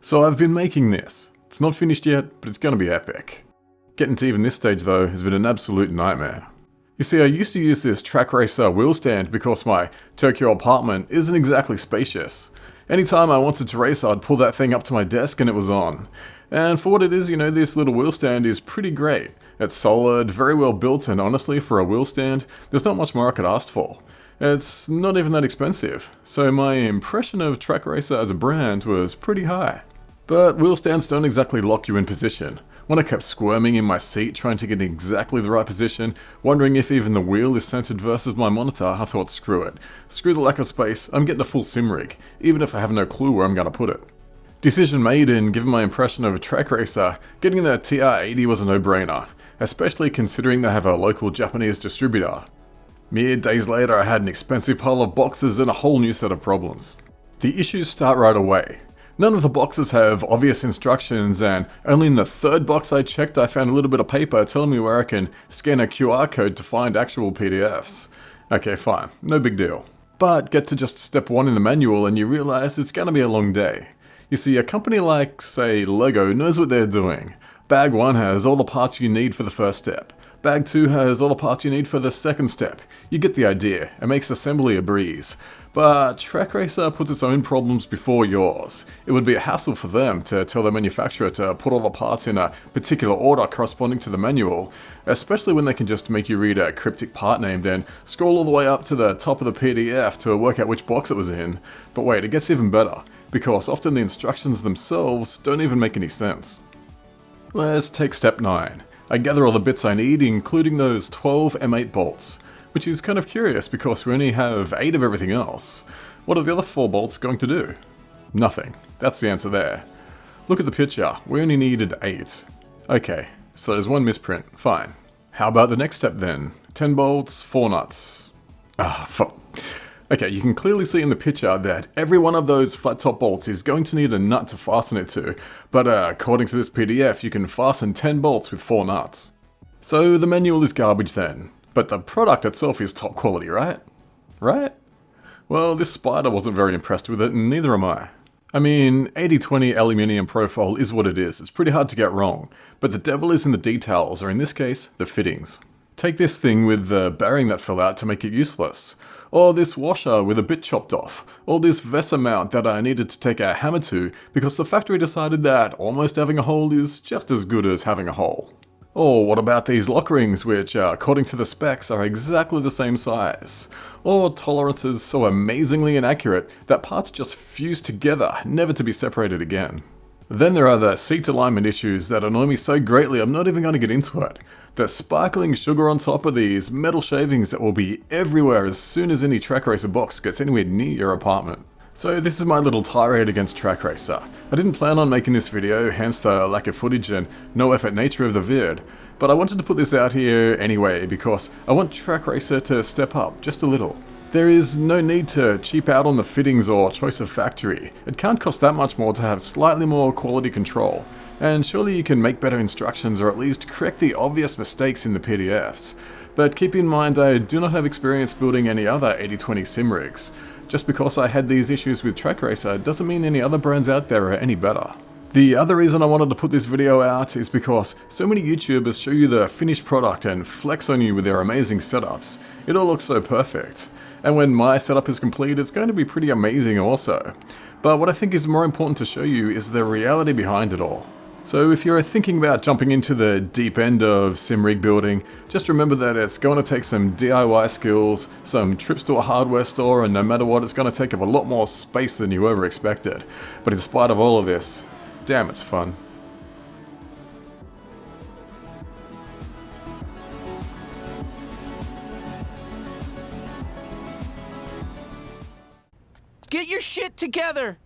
So I've been making this. It's not finished yet, but it's gonna be epic. Getting to even this stage though has been an absolute nightmare. You see, I used to use this trakracer wheel stand because my Tokyo apartment isn't exactly spacious. Anytime I wanted to race, I'd pull that thing up to my desk and it was on. And for what it is, this little wheel stand is pretty great. It's solid, very well built, and honestly, for a wheel stand, there's not much more I could ask for. It's not even that expensive, so my impression of trakracer as a brand was pretty high. But wheel stands don't exactly lock you in position. When I kept squirming in my seat trying to get in exactly the right position, wondering if even the wheel is centered versus my monitor, I thought screw it. Screw the lack of space, I'm getting a full simrig, even if I have no clue where I'm going to put it. Decision made, and given my impression of a trakracer, getting the TR80 was a no-brainer, especially considering they have a local Japanese distributor. Mere days later I had an expensive pile of boxes and a whole new set of problems. The issues start right away. None of the boxes have obvious instructions, and only in the third box I checked I found a little bit of paper telling me where I can scan a QR code to find actual PDFs. Okay, fine, no big deal. But get to just step 1 in the manual and you realize it's gonna be a long day. You see, a company like, say, Lego knows what they're doing. Bag 1 has all the parts you need for the first step. Bag 2 has all the parts you need for the second step. You get the idea, it makes assembly a breeze. But trakracer puts its own problems before yours. It would be a hassle for them to tell the manufacturer to put all the parts in a particular order corresponding to the manual, especially when they can just make you read a cryptic part name, then scroll all the way up to the top of the PDF to work out which box it was in. But wait, it gets even better, because often the instructions themselves don't even make any sense. Let's take step 9. I gather all the bits I need, including those 12 M8 bolts. Which is kind of curious because we only have 8 of everything else. What are the other 4 bolts going to do? Nothing. That's the answer there. Look at the picture. We only needed 8. Okay, so there's 1 misprint. Fine. How about the next step then? 10 bolts, 4 nuts. Okay, you can clearly see in the picture that every one of those flat top bolts is going to need a nut to fasten it to, but according to this PDF, you can fasten 10 bolts with 4 nuts. So the manual is garbage then. But the product itself is top quality, right? Right? Well, this spider wasn't very impressed with it, and neither am I. I mean, 80/20 aluminium profile is what it is. It's pretty hard to get wrong. But the devil is in the details, or in this case, the fittings. Take this thing with the bearing that fell out to make it useless. Or this washer with a bit chopped off. Or this VESA mount that I needed to take a hammer to because the factory decided that almost having a hole is just as good as having a hole. Or what about these lock rings, which, according to the specs, are exactly the same size? Or tolerances so amazingly inaccurate that parts just fuse together, never to be separated again. Then there are the seat alignment issues that annoy me so greatly I'm not even going to get into it. The sparkling sugar on top of these metal shavings that will be everywhere as soon as any trakracer box gets anywhere near your apartment. So this is my little tirade against trakracer. I didn't plan on making this video, hence the lack of footage and no effort nature of the vid, but I wanted to put this out here anyway because I want trakracer to step up just a little. There is no need to cheap out on the fittings or choice of factory. It can't cost that much more to have slightly more quality control. And surely you can make better instructions or at least correct the obvious mistakes in the PDFs. But keep in mind I do not have experience building any other 80/20 simrigs. Just because I had these issues with trakracer doesn't mean any other brands out there are any better. The other reason I wanted to put this video out is because so many YouTubers show you the finished product and flex on you with their amazing setups. It all looks so perfect. And when my setup is complete, it's going to be pretty amazing also. But what I think is more important to show you is the reality behind it all. So if you're thinking about jumping into the deep end of simrig building, just remember that it's going to take some DIY skills, some trips to a hardware store, and no matter what, it's going to take up a lot more space than you ever expected. But in spite of all of this, damn, it's fun. Get your shit together!